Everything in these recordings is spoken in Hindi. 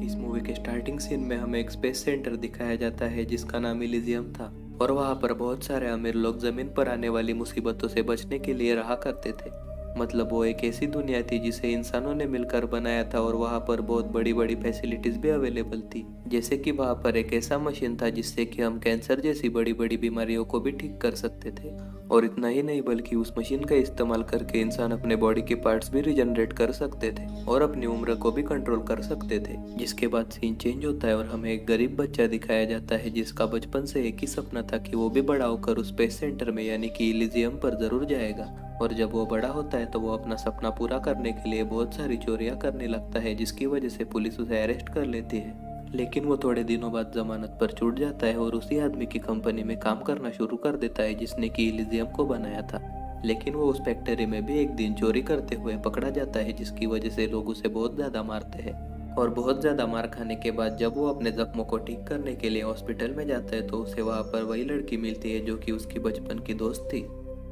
इस मूवी के स्टार्टिंग सीन में हमें एक स्पेस सेंटर दिखाया जाता है जिसका नाम इलिजियम था। और वहाँ पर बहुत सारे अमीर लोग जमीन पर आने वाली मुसीबतों से बचने के लिए रहा करते थे। मतलब वो एक ऐसी दुनिया थी जिसे इंसानों ने मिलकर बनाया था और वहाँ पर बहुत बड़ी बड़ी फैसिलिटीज भी अवेलेबल थी। जैसे कि वहाँ पर एक ऐसा मशीन था जिससे कि हम कैंसर जैसी बड़ी बड़ी बीमारियों को भी ठीक कर सकते थे। और इतना ही नहीं बल्कि उस मशीन का इस्तेमाल करके इंसान अपने बॉडी के पार्ट्स भी रिजनरेट कर सकते थे और अपनी उम्र को भी कंट्रोल कर सकते थे। जिसके बाद सीन चेंज होता है और हमें एक गरीब बच्चा दिखाया जाता है जिसका बचपन से एक ही सपना था कि वो भी बड़ा होकर उस स्पेस सेंटर में यानी कि इलिजियम पर जरूर जाएगा। और जब वो बड़ा होता है तो वो अपना सपना पूरा करने के लिए बहुत सारी चोरियां करने लगता है जिसकी वजह से पुलिस उसे अरेस्ट कर लेती है। लेकिन वो थोड़े दिनों बाद जमानत पर छूट जाता है और उसी आदमी की कंपनी में काम करना शुरू कर देता है जिसने कि इलिजियम को बनाया था। लेकिन वो उस फैक्ट्री में भी एक दिन चोरी करते हुए पकड़ा जाता है जिसकी वजह से लोग उसे बहुत ज़्यादा मारते हैं। और बहुत ज़्यादा मार खाने के बाद जब वो अपने जख्मों को ठीक करने के लिए हॉस्पिटल में जाता है तो उसे वहाँ पर वही लड़की मिलती है जो कि उसकी बचपन की दोस्त थी,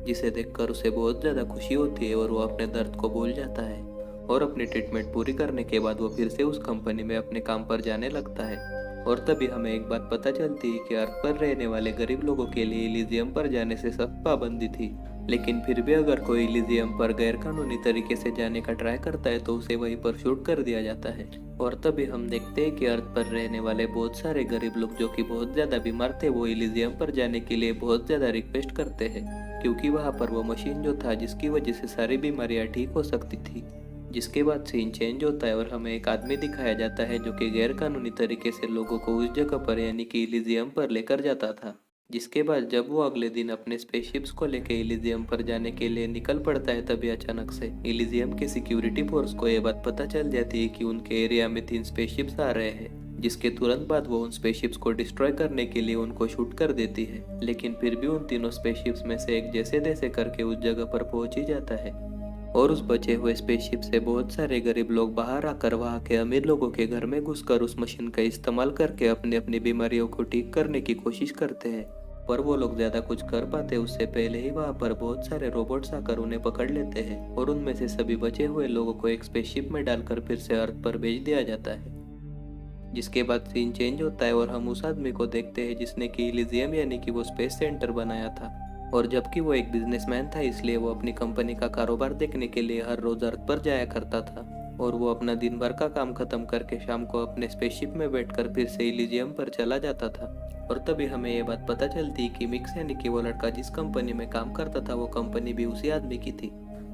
जिसे देखकर उसे बहुत ज़्यादा खुशी होती है और वो अपने दर्द को भूल जाता है। और अपनी ट्रीटमेंट पूरी करने के बाद वो फिर से उस कंपनी में अपने काम पर जाने लगता है। और तभी हमें एक बात पता चलती है कि अर्थ पर रहने वाले गरीब लोगों के लिए इलिजियम पर जाने से सख्त पाबंदी थी। लेकिन फिर भी अगर कोई इलिजियम पर गैरकानूनी तरीके से जाने का ट्राई करता है तो उसे वहीं पर शूट कर दिया जाता है। और तभी हम देखते हैं कि अर्थ पर रहने वाले बहुत सारे गरीब लोग जो कि बहुत ज़्यादा बीमार थे वो इलिजियम पर जाने के लिए बहुत ज़्यादा रिक्वेस्ट करते हैं, क्योंकि वहाँ पर वो मशीन जो था जिसकी वजह से सारी बीमारियाँ ठीक हो सकती थी। जिसके बाद सीन चेंज होता है और हमें एक आदमी दिखाया जाता है जो कि गैरकानूनी तरीके से लोगों को उस जगह पर यानी कि इलिजियम पर लेकर जाता था। जिसके बाद जब वो अगले दिन अपने स्पेसशिप्स को लेकर इलिजियम पर जाने के लिए निकल पड़ता है तभी अचानक से इलिजियम के सिक्योरिटी फोर्स को ये बात पता चल जाती है कि उनके एरिया में 3 स्पेसशिप्स आ रहे हैं। जिसके तुरंत बाद वो उन स्पेसशिप्स को डिस्ट्रॉय करने के लिए उनको शूट कर देती है। लेकिन फिर भी उन तीनों स्पेसशिप्स में से एक जैसे तैसे करके उस जगह पर पहुंच ही जाता है। और उस बचे हुए स्पेसशिप से बहुत सारे गरीब लोग बाहर आकर वहाँ के अमीर लोगों के घर में घुसकर उस मशीन का इस्तेमाल करके अपनी अपनी बीमारियों को ठीक करने की कोशिश करते हैं। पर वो लोग ज्यादा कुछ कर पाते उससे पहले ही वहाँ पर बहुत सारे रोबोट्स आकर उन्हें पकड़ लेते हैं और उनमें से सभी बचे हुए लोगों को एक स्पेसशिप में डालकर फिर से अर्थ पर भेज दिया जाता है। जिसके बाद सीन चेंज होता है और हम उस आदमी को देखते हैं जिसने कि इलिजियम यानी कि वो स्पेस सेंटर बनाया था। और जबकि वो एक बिजनेसमैन था इसलिए वो अपनी कंपनी का कारोबार देखने के लिए हर रोज अर्थ पर जाया करता था। और वो अपना दिन भर का काम खत्म करके शाम को अपने स्पेसशिप में बैठकर फिर से इलिजियम पर चला जाता था। और तभी हमें ये बात पता चलती कि मिक्स यानी कि वो लड़का जिस कंपनी में काम करता था वो कंपनी भी उसी आदमी की थी।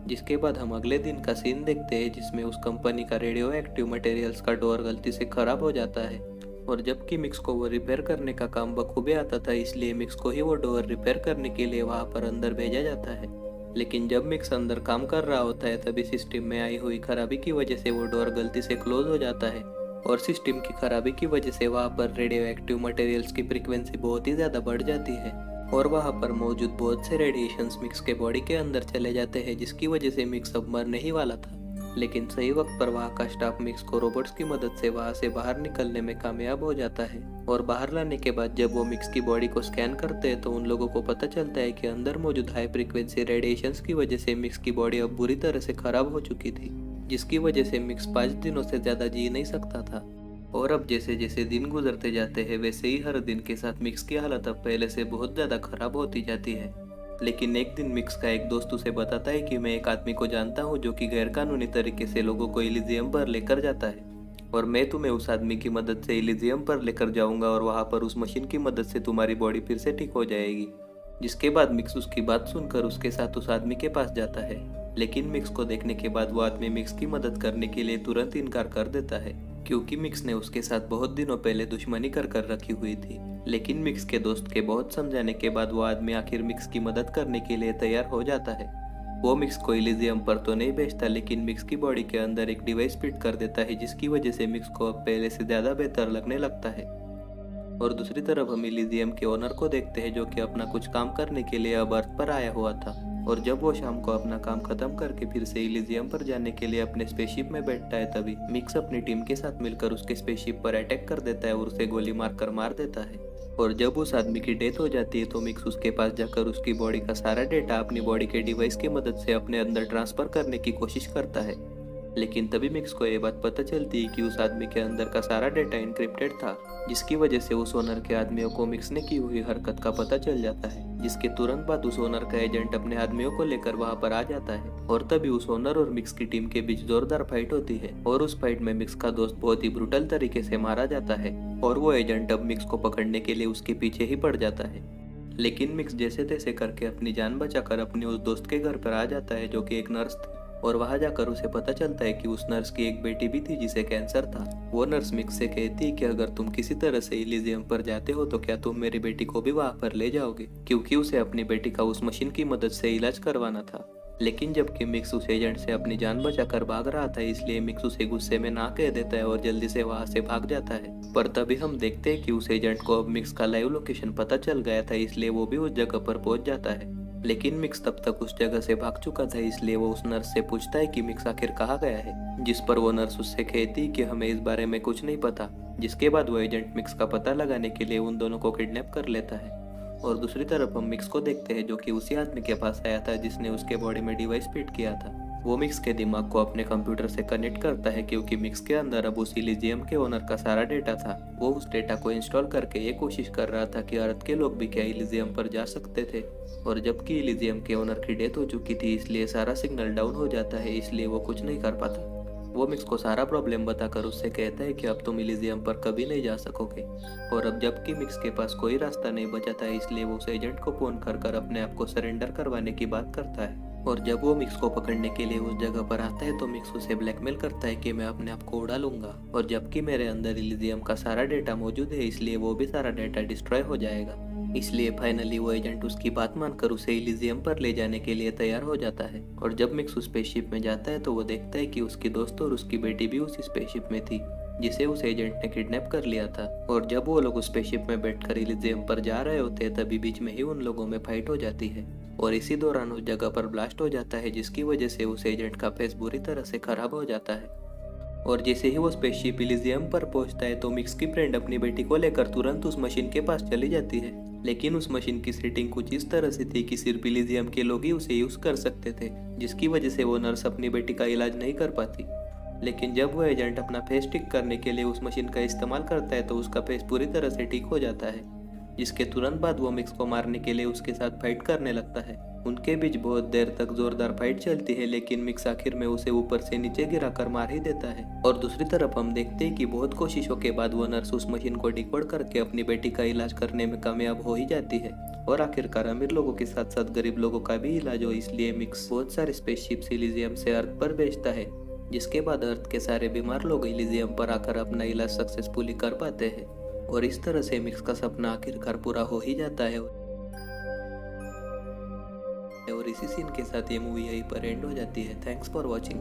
जिसके बाद हम अगले दिन का सीन देखते हैं जिसमें उस कंपनी का रेडियो एक्टिव मटेरियल्स का डोर गलती से खराब हो जाता है। और जबकि मिक्स को वो रिपेयर करने का काम बखूबी आता था इसलिए मिक्स को ही वो डोर रिपेयर करने के लिए वहाँ पर अंदर भेजा जाता है। लेकिन जब मिक्स अंदर काम कर रहा होता है तभी सिस्टम में आई हुई खराबी की वजह से वो डोर गलती से क्लोज हो जाता है। और सिस्टम की खराबी की वजह से वहाँ पर रेडियो एक्टिव मटेरियल्स की फ्रिक्वेंसी बहुत ही ज़्यादा बढ़ जाती है और वहाँ पर मौजूद बहुत से रेडिएशंस मिक्स के बॉडी के अंदर चले जाते हैं जिसकी वजह से मिक्स अब मरने ही वाला था। लेकिन सही वक्त पर वहाँ का स्टाफ मिक्स को रोबोट्स की मदद से वहाँ से बाहर निकलने में कामयाब हो जाता है। और बाहर लाने के बाद जब वो मिक्स की बॉडी को स्कैन करते हैं तो उन लोगों को पता चलता है कि अंदर मौजूद हाई फ्रीक्वेंसी रेडिएशंस की वजह से मिक्स की बॉडी अब बुरी तरह से खराब हो चुकी थी, जिसकी वजह से मिक्स 5 दिनों से ज़्यादा जी नहीं सकता था। और अब जैसे जैसे दिन गुजरते जाते हैं वैसे ही हर दिन के साथ मिक्स की हालत अब पहले से बहुत ज़्यादा खराब होती जाती है। लेकिन एक दिन मिक्स का एक दोस्त उसे बताता है कि मैं एक आदमी को जानता हूँ जो कि गैरकानूनी तरीके से लोगों को इलिजियम पर लेकर जाता है और मैं तुम्हें उस आदमी की मदद से इलिजियम पर लेकर जाऊंगा और वहाँ पर उस मशीन की मदद से तुम्हारी बॉडी फिर से ठीक हो जाएगी। जिसके बाद मिक्स उसकी बात सुनकर उसके साथ उस आदमी के पास जाता है। लेकिन मिक्स को देखने के बाद वो आदमी मिक्स की मदद करने के लिए तुरंत इनकार कर देता है, क्योंकि मिक्स ने उसके साथ बहुत दिनों पहले दुश्मनी कर कर रखी हुई थी। लेकिन मिक्स के दोस्त के बहुत समझाने के बाद वो आदमी आखिर मिक्स की मदद करने के लिए तैयार हो जाता है। वो मिक्स को इलिजियम पर तो नहीं भेजता लेकिन मिक्स की बॉडी के अंदर एक डिवाइस फिट कर देता है जिसकी वजह से मिक्स को अब पहले से ज़्यादा बेहतर लगने लगता है। और दूसरी तरफ हम इलिजियम के ओनर को देखते हैं जो कि अपना कुछ काम करने के लिए अब अर्थ पर आया हुआ था। और जब वो शाम को अपना काम खत्म करके फिर से इलिजियम पर जाने के लिए अपने स्पेसशिप में बैठता है तभी मिक्स अपनी टीम के साथ मिलकर उसके स्पेसशिप पर अटैक कर देता है और उसे गोली मारकर मार देता है। और जब उस आदमी की डेथ हो जाती है तो मिक्स उसके पास जाकर उसकी बॉडी का सारा डेटा अपनी बॉडी के डिवाइस की मदद से अपने अंदर ट्रांसफर करने की कोशिश करता है। लेकिन तभी मिक्स को ये बात पता चलती है कि उस आदमी के अंदर का सारा डेटा इनक्रिप्टेड था, जिसकी वजह से उस ओनर के आदमियों को मिक्स ने की हुई हरकत का पता चल जाता है। जिसके तुरंत बाद उस ओनर का एजेंट अपने आदमियों को लेकर वहां पर आ जाता है और तभी उस ओनर और मिक्स की टीम के बीच जोरदार फाइट होती है और उस फाइट में मिक्स का दोस्त बहुत ही ब्रूटल तरीके से मारा जाता है और वो एजेंट अब मिक्स को पकड़ने के लिए उसके पीछे ही पड़ जाता है। लेकिन मिक्स जैसे तैसे करके अपनी जान बचाकर अपने उस दोस्त के घर पर आ जाता है जो कि एक नर्स थी और वहां जाकर उसे पता चलता है कि उस नर्स की एक बेटी भी थी जिसे कैंसर था। वो नर्स मिक्स से कहती है कि अगर तुम किसी तरह से इलिजियम पर जाते हो तो क्या तुम मेरी बेटी को भी वहां पर ले जाओगे, क्योंकि उसे अपनी बेटी का उस मशीन की मदद से इलाज करवाना था। लेकिन जबकि मिक्स उस एजेंट से अपनी जान बचाकर भाग रहा था, इसलिए मिक्स उसे गुस्से में ना कह देता है और जल्दी से वहां से भाग जाता है। पर तभी हम देखते हैं कि उस एजेंट को अब मिक्स का लाइव लोकेशन पता चल गया था, इसलिए वो भी उस जगह पर पहुंच जाता है। लेकिन मिक्स तब तक उस जगह से भाग चुका था, इसलिए वो उस नर्स से पूछता है कि मिक्स आखिर कहाँ गया है, जिस पर वो नर्स उससे कहती कि हमें इस बारे में कुछ नहीं पता। जिसके बाद वो एजेंट मिक्स का पता लगाने के लिए उन दोनों को किडनैप कर लेता है। और दूसरी तरफ हम मिक्स को देखते हैं जो कि उसी आदमी के पास आया था जिसने उसके बॉडी में डिवाइस फिट किया था। वो मिक्स के दिमाग को अपने कंप्यूटर से कनेक्ट करता है क्योंकि मिक्स के अंदर अब उस इलिजियम के ओनर का सारा डेटा था। वो उस डेटा को इंस्टॉल करके ये कोशिश कर रहा था कि अर्थ के लोग भी क्या इलिजियम पर जा सकते थे, और जबकि इलिजियम के ओनर की डेथ हो चुकी थी इसलिए सारा सिग्नल डाउन हो जाता है, इसलिए वो कुछ नहीं कर पाता। वो मिक्स को सारा प्रॉब्लम बताकर उससे कहता है कि अब तुम इलिजियम पर कभी नहीं जा सकोगे। और अब जबकि मिक्स के पास कोई रास्ता नहीं बचा था, इसलिए वो उस एजेंट को फोन कर अपने आप को सरेंडर करवाने की बात करता है। और जब वो मिक्स को पकड़ने के लिए उस जगह पर आता है तो मिक्स उसे ब्लैकमेल करता है कि मैं अपने आप को उड़ा लूंगा, और जबकि मेरे अंदर इलिजियम का सारा डेटा मौजूद है इसलिए वो भी सारा डेटा डिस्ट्रॉय हो जाएगा। इसलिए फाइनली वो एजेंट उसकी बात मानकर उसे इलिजियम पर ले जाने के लिए तैयार हो जाता है। और जब मिक्स उस स्पेसशिप में जाता है तो वो देखता है कि उसकी दोस्त और उसकी बेटी भी उस स्पेसशिप में थी जिसे उस एजेंट ने किडनैप कर लिया था। और जब वो लोग उस स्पेसशिप में बैठकर इलिजियम पर जा रहे होते हैं तभी बीच में ही उन लोगों में फाइट हो जाती है और इसी दौरान उस जगह पर ब्लास्ट हो जाता है, जिसकी वजह से उस एजेंट का फेस बुरी तरह से खराब हो जाता है। और जैसे ही वो स्पेसशिप इलिजियम पर पहुंचता है तो मिक्स की फ्रेंड अपनी बेटी को लेकर तुरंत उस मशीन के पास चली जाती है। लेकिन उस मशीन की सेटिंग कुछ इस तरह से थी कि सिर्फ इलिजियम के लोग ही उसे यूज कर सकते थे, जिसकी वजह से वो नर्स अपनी बेटी का इलाज नहीं कर पाती। लेकिन जब वो एजेंट अपना फेस ठीक करने के लिए उस मशीन का इस्तेमाल करता है तो उसका फेस पूरी तरह से ठीक हो जाता है, जिसके तुरंत बाद वो मिक्स को मारने के लिए उसके साथ फाइट करने लगता है। उनके बीच बहुत देर तक जोरदार फाइट चलती है, लेकिन मिक्स आखिर में उसे ऊपर से नीचे गिराकर मार ही देता है। और दूसरी तरफ हम देखते हैं कि बहुत कोशिशों के बाद वो नर्स उस मशीन को डिकोड करके अपनी बेटी का इलाज करने में कामयाब हो ही जाती है और आखिरकार अमीर लोगों के साथ साथ गरीब लोगों का भी इलाज हो। इसलिए मिक्स बहुत सारे स्पेसशिप इलिजियम से अर्थ पर भेजता है, जिसके बाद अर्थ के सारे बीमार लोग इलिजियम पर आकर अपना इलाज सक्सेसफुली कर पाते हैं। और इस तरह से मिक्स का सपना आखिरकार पूरा हो ही जाता है। और इसी सीन के साथ ये मूवी यहीं पर एंड हो जाती है। Thanks for watching.